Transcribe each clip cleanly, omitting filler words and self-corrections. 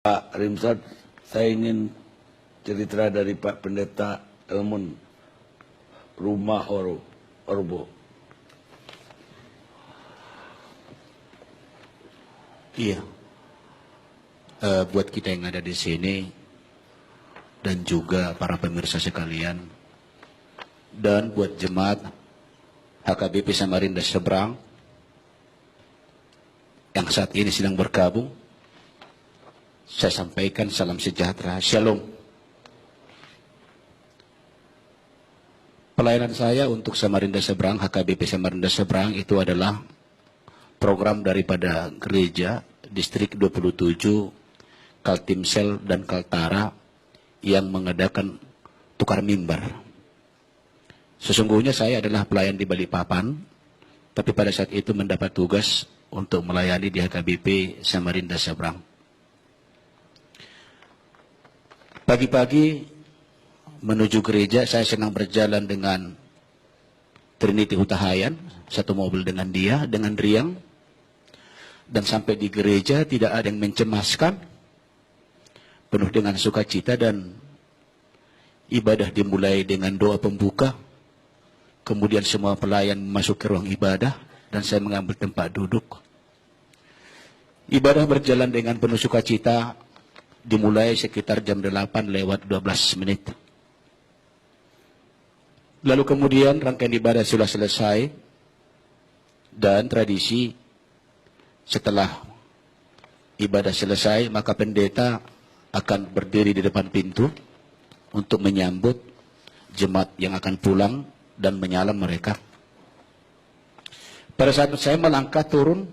Pak Rimsad, saya ingin cerita dari Pak Pendeta Elmun Rumah Orbo. Iya, buat kita yang ada di sini dan juga para pemirsa sekalian, dan buat jemaat HKBP Samarinda Seberang yang saat ini sedang bergabung, saya sampaikan salam sejahtera, Shalom. Pelayanan saya untuk Samarinda Seberang, HKBP Samarinda Seberang itu adalah program daripada gereja distrik 27, Kaltimsel dan Kaltara yang mengadakan tukar mimbar. Sesungguhnya saya adalah pelayan di Balikpapan, tapi pada saat itu mendapat tugas untuk melayani di HKBP Samarinda Seberang. Pagi-pagi menuju gereja, saya senang berjalan dengan Trinity Hutahayan, satu mobil dengan dia, dengan Riang. Dan sampai di gereja tidak ada yang mencemaskan, penuh dengan sukacita, dan ibadah dimulai dengan doa pembuka. Kemudian semua pelayan masuk ke ruang ibadah dan saya mengambil tempat duduk. Ibadah berjalan dengan penuh sukacita, dimulai sekitar jam 8:12. Lalu kemudian rangkaian ibadah sudah selesai, dan tradisi setelah ibadah selesai maka pendeta akan berdiri di depan pintu untuk menyambut jemaat yang akan pulang dan menyalam mereka. Pada saat saya melangkah turun,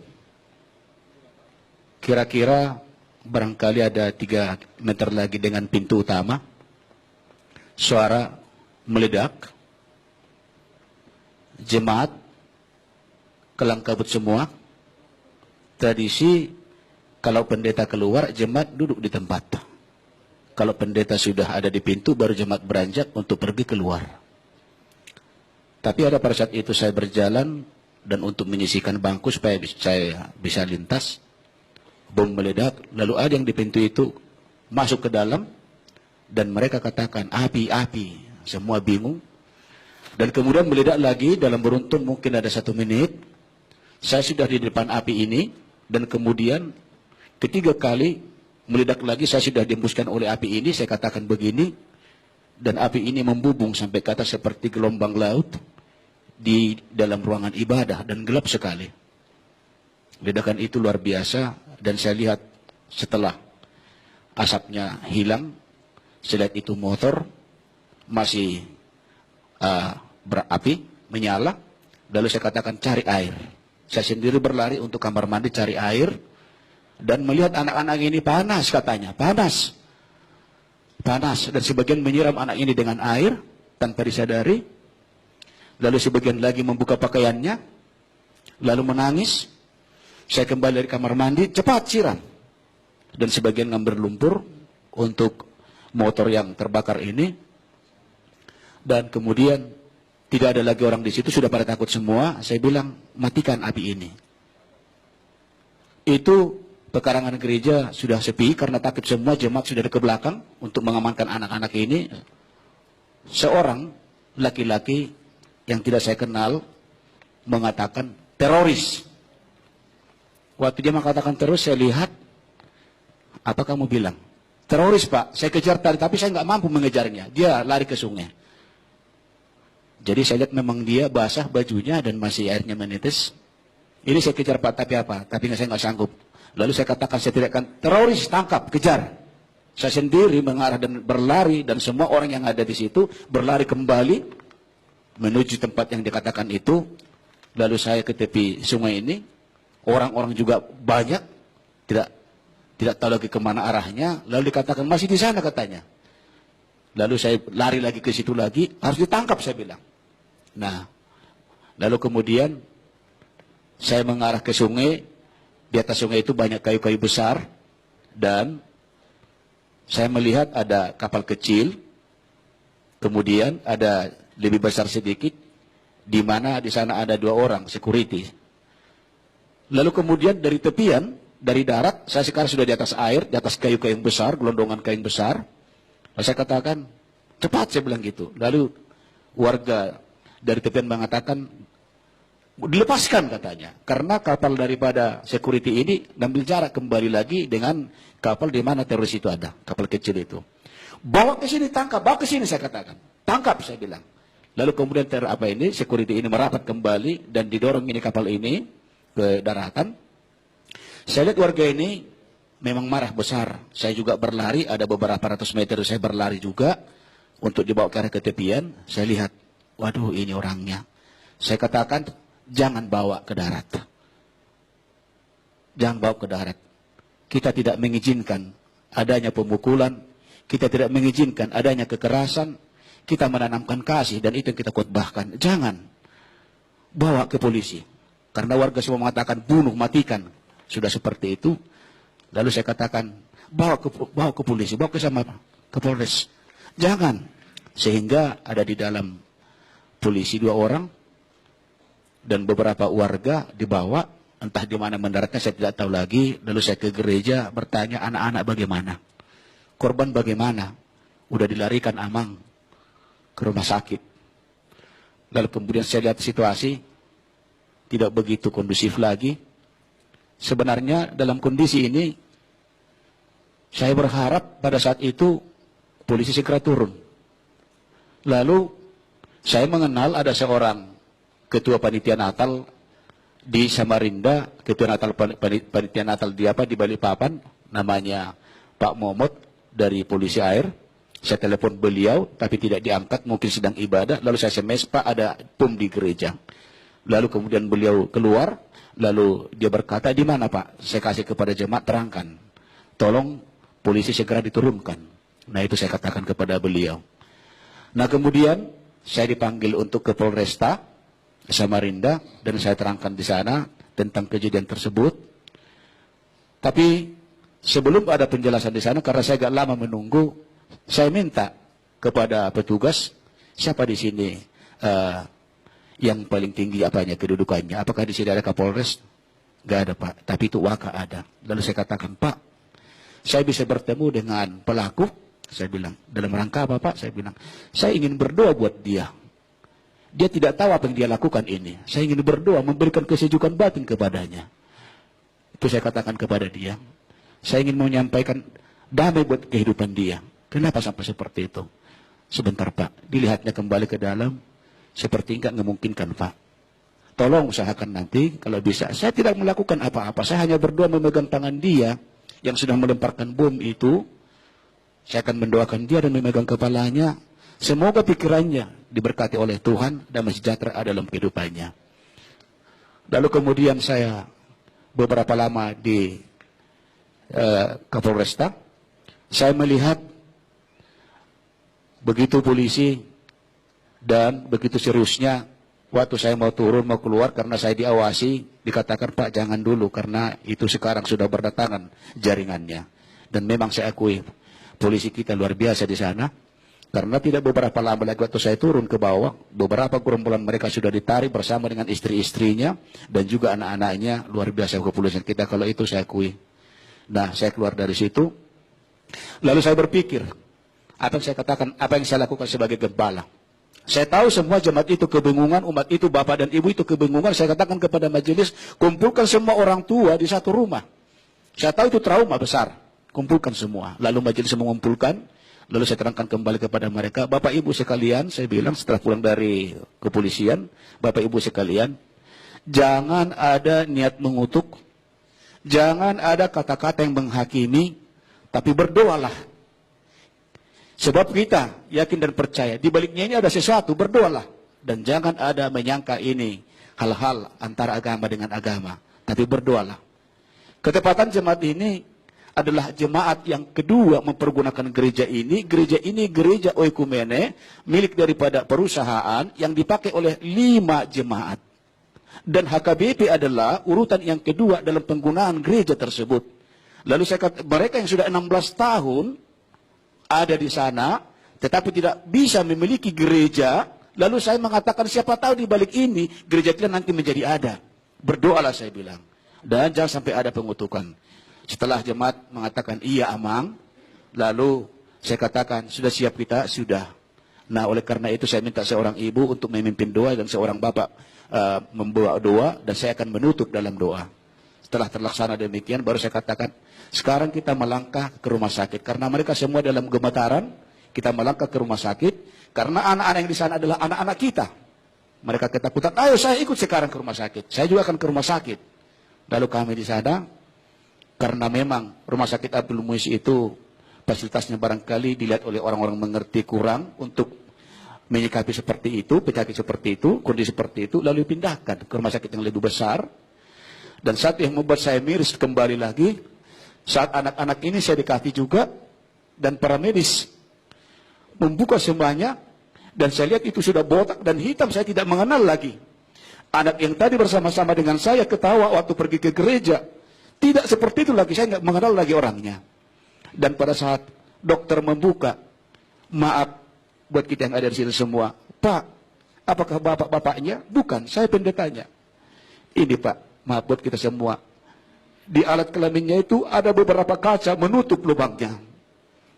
kira-kira barangkali ada 3 meter lagi dengan pintu utama, suara meledak, jemaat kelang kabut semua. Tradisi kalau pendeta keluar, jemaat duduk di tempat. Kalau pendeta sudah ada di pintu, baru jemaat beranjak untuk pergi keluar. Tapi ada pada saat itu saya berjalan dan untuk menyisihkan bangku supaya saya bisa lintas, bom meledak, lalu ada yang di pintu itu masuk ke dalam dan mereka katakan api, api. Semua bingung. Dan kemudian meledak lagi dalam beruntun mungkin ada 1 menit. Saya sudah di depan api ini, dan kemudian ketiga kali meledak lagi, saya sudah dihembuskan oleh api ini. Saya katakan begini, dan api ini membubung sampai kata seperti gelombang laut di dalam ruangan ibadah dan gelap sekali. Ledakan itu luar biasa. Dan saya lihat setelah asapnya hilang, saya lihat itu motor masih berapi, menyala. Lalu saya katakan cari air. Saya sendiri berlari untuk kamar mandi cari air. Dan melihat anak-anak ini panas katanya, panas. Panas. Dan sebagian menyiram anak ini dengan air tanpa disadari. Lalu sebagian lagi membuka pakaiannya. Lalu menangis. Saya kembali dari kamar mandi, cepat siram. Dan sebagian ngambil lumpur untuk motor yang terbakar ini. Dan kemudian tidak ada lagi orang di situ, sudah pada takut semua. Saya bilang, matikan api ini. Itu pekarangan gereja sudah sepi karena takut semua, jemaat sudah ke belakang untuk mengamankan anak-anak ini. Seorang laki-laki yang tidak saya kenal mengatakan teroris. Waktu dia mengatakan terus, saya lihat, apa kamu bilang? Teroris, Pak. Saya kejar tadi, tapi saya nggak mampu mengejarnya. Dia lari ke sungai. Jadi saya lihat memang dia basah bajunya dan masih airnya menetes. Ini saya kejar, Pak, tapi apa? Tapi saya nggak sanggup. Lalu saya katakan, saya tidak akan, teroris, tangkap, kejar. Saya sendiri mengarah dan berlari, dan semua orang yang ada di situ berlari kembali menuju tempat yang dikatakan itu. Lalu saya ke tepi sungai ini. Orang-orang juga banyak, tidak tahu lagi kemana arahnya. Lalu dikatakan masih di sana katanya. Lalu saya lari lagi ke situ lagi, harus ditangkap saya bilang. Nah, lalu kemudian saya mengarah ke sungai. Di atas sungai itu banyak kayu-kayu besar, dan saya melihat ada kapal kecil. Kemudian ada lebih besar sedikit, di mana di sana ada 2 orang security. Lalu kemudian dari tepian dari darat, saya sekarang sudah di atas air, di atas kayu-kayu yang besar, gelondongan kayu yang besar. Lalu saya katakan, cepat, saya bilang gitu. Lalu warga dari tepian mengatakan, dilepaskan katanya. Karena kapal daripada security ini ngambil jarak kembali lagi dengan kapal di mana teroris itu ada, kapal kecil itu. Bawa ke sini, tangkap, bawa ke sini, saya katakan. Tangkap, saya bilang. Lalu kemudian security ini merapat kembali dan didorong ini kapal ini ke daratan. Saya lihat warga ini memang marah besar. Saya juga berlari, ada beberapa ratus meter saya berlari juga untuk dibawa ke arah ketepian. Saya lihat, waduh ini orangnya. Saya katakan, jangan bawa ke darat. Jangan bawa ke darat. Kita tidak mengizinkan adanya pemukulan, kita tidak mengizinkan adanya kekerasan. Kita menanamkan kasih dan itu yang kita khotbahkan. Jangan bawa ke polisi. Karena warga semua mengatakan bunuh, matikan. Sudah seperti itu. Lalu saya katakan bawa ke polisi, bawa ke Polres. Jangan. Sehingga ada di dalam polisi 2 orang dan beberapa warga dibawa. Entah di mana mendaratnya saya tidak tahu lagi. Lalu saya ke gereja bertanya anak-anak bagaimana. Korban bagaimana. Udah dilarikan Amang ke rumah sakit. Lalu kemudian saya lihat situasi tidak begitu kondusif lagi. Sebenarnya dalam kondisi ini saya berharap pada saat itu polisi segera turun. Lalu saya mengenal ada seorang ketua panitia Natal di Samarinda, ketua Natal panitia Natal di Balikpapan, namanya Pak Momot dari Polisi Air. Saya telepon beliau, tapi tidak diangkat, mungkin sedang ibadah. Lalu saya SMS, Pak ada bom di gereja. Lalu kemudian beliau keluar, lalu dia berkata, di mana Pak? Saya kasih kepada jemaat, terangkan. Tolong polisi segera diturunkan. Nah itu saya katakan kepada beliau. Nah kemudian saya dipanggil untuk ke Polresta Samarinda, dan saya terangkan di sana tentang kejadian tersebut. Tapi sebelum ada penjelasan di sana, karena saya agak lama menunggu, saya minta kepada petugas, siapa di sini yang paling tinggi apanya kedudukannya? Apakah di sini ada Kapolres? Gak ada Pak, tapi itu Waka ada. Lalu saya katakan, Pak, saya bisa bertemu dengan pelaku. Saya bilang, dalam rangka apa Pak? Saya bilang, saya ingin berdoa buat dia. Dia tidak tahu apa yang dia lakukan ini. Saya ingin berdoa, memberikan kesejukan batin kepadanya. Itu saya katakan kepada dia. Saya ingin menyampaikan damai buat kehidupan dia. Kenapa sampai seperti itu? Sebentar Pak, dilihatnya kembali ke dalam, seperti enggak memungkinkan Pak. Tolong usahakan nanti, kalau bisa. Saya tidak melakukan apa-apa, saya hanya berdoa memegang tangan dia, yang sudah melemparkan bom itu. Saya akan mendoakan dia dan memegang kepalanya. Semoga pikirannya diberkati oleh Tuhan, dan sejahtera ada dalam kehidupannya. Lalu kemudian saya beberapa lama di Kapolresta, saya melihat begitu polisi dan begitu seriusnya waktu saya mau turun, mau keluar, karena saya diawasi, dikatakan Pak jangan dulu karena itu sekarang sudah berdatangan jaringannya. Dan memang saya akui polisi kita luar biasa di sana, karena tidak beberapa lama lagi waktu saya turun ke bawah, beberapa gerombolan mereka sudah ditarik bersama dengan istri-istrinya dan juga anak-anaknya. Luar biasa kepolisian kita kalau itu, saya akui. Nah saya keluar dari situ, lalu saya berpikir, apa yang saya katakan, apa yang saya lakukan sebagai gembala. Saya tahu semua jemaat itu kebingungan, umat itu, bapak dan ibu itu kebingungan. Saya katakan kepada majelis, kumpulkan semua orang tua di satu rumah. Saya tahu itu trauma besar, kumpulkan semua. Lalu majelis mengumpulkan, lalu saya terangkan kembali kepada mereka, bapak ibu sekalian, saya bilang setelah pulang dari kepolisian, bapak ibu sekalian, jangan ada niat mengutuk, jangan ada kata-kata yang menghakimi, tapi berdoalah. Sebab kita yakin dan percaya, di baliknya ini ada sesuatu, berdoalah. Dan jangan ada menyangka ini hal-hal antara agama dengan agama, tapi berdoalah. Ketepatan jemaat ini adalah jemaat yang kedua mempergunakan gereja ini. Gereja ini gereja oikumene, milik daripada perusahaan yang dipakai oleh 5 jemaat. Dan HKBP adalah urutan yang kedua dalam penggunaan gereja tersebut. Lalu saya kata, mereka yang sudah 16 tahun ada di sana, tetapi tidak bisa memiliki gereja. Lalu saya mengatakan, siapa tahu di balik ini, gereja kita nanti menjadi ada. Berdoalah saya bilang. Dan jangan sampai ada pengutukan. Setelah jemaat mengatakan iya Amang, lalu saya katakan sudah siap kita, sudah. Nah oleh karena itu saya minta seorang ibu untuk memimpin doa dan seorang bapak membawa doa dan saya akan menutup dalam doa. Setelah terlaksana demikian baru saya katakan sekarang kita melangkah ke rumah sakit karena mereka semua dalam gemetaran. Kita melangkah ke rumah sakit karena anak-anak yang di sana adalah anak-anak kita. Mereka ketakutan, ayo saya ikut sekarang ke rumah sakit. Saya juga akan ke rumah sakit. Lalu kami di sana, karena memang rumah sakit Abdul Muiz itu fasilitasnya barangkali dilihat oleh orang-orang mengerti kurang untuk menyikapi seperti itu, penyakit seperti itu, kondisi seperti itu, lalu dipindahkan ke rumah sakit yang lebih besar. Dan saat yang membuat saya miris kembali lagi, saat anak-anak ini saya dekati juga, dan para medis membuka semuanya, dan saya lihat itu sudah botak dan hitam, saya tidak mengenal lagi. Anak yang tadi bersama-sama dengan saya ketawa waktu pergi ke gereja, tidak seperti itu lagi, saya nggak mengenal lagi orangnya. Dan pada saat dokter membuka, maaf buat kita yang ada di sini semua, Pak, apakah bapak-bapaknya? Bukan, saya pendetanya. Ini Pak, maaf buat kita semua. Di alat kelaminnya itu ada beberapa kaca menutup lubangnya.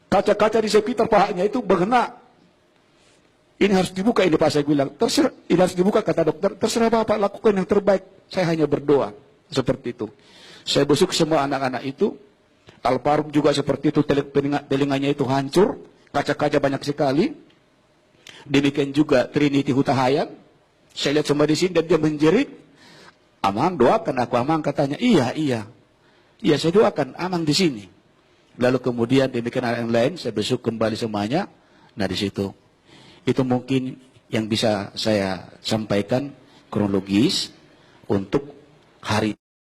Kaca-kaca di sekitar pahanya itu bergerak. Ini harus dibuka ini Pak, saya bilang. Terserah, ini harus dibuka kata dokter. Terserah Bapak, lakukan yang terbaik. Saya hanya berdoa. Seperti itu. Saya besuk semua anak-anak itu. Almarhum juga seperti itu. Telinganya itu hancur. Kaca-kaca banyak sekali. Demikian juga Trinity Hutahayan. Saya lihat semua di sini dan dia menjerit. Amang doakan aku. Amang katanya, iya. Iya saya doakan Amang di sini. Lalu kemudian demikian anak yang lain, saya besok kembali semuanya. Nah di situ, itu mungkin yang bisa saya sampaikan kronologis untuk hari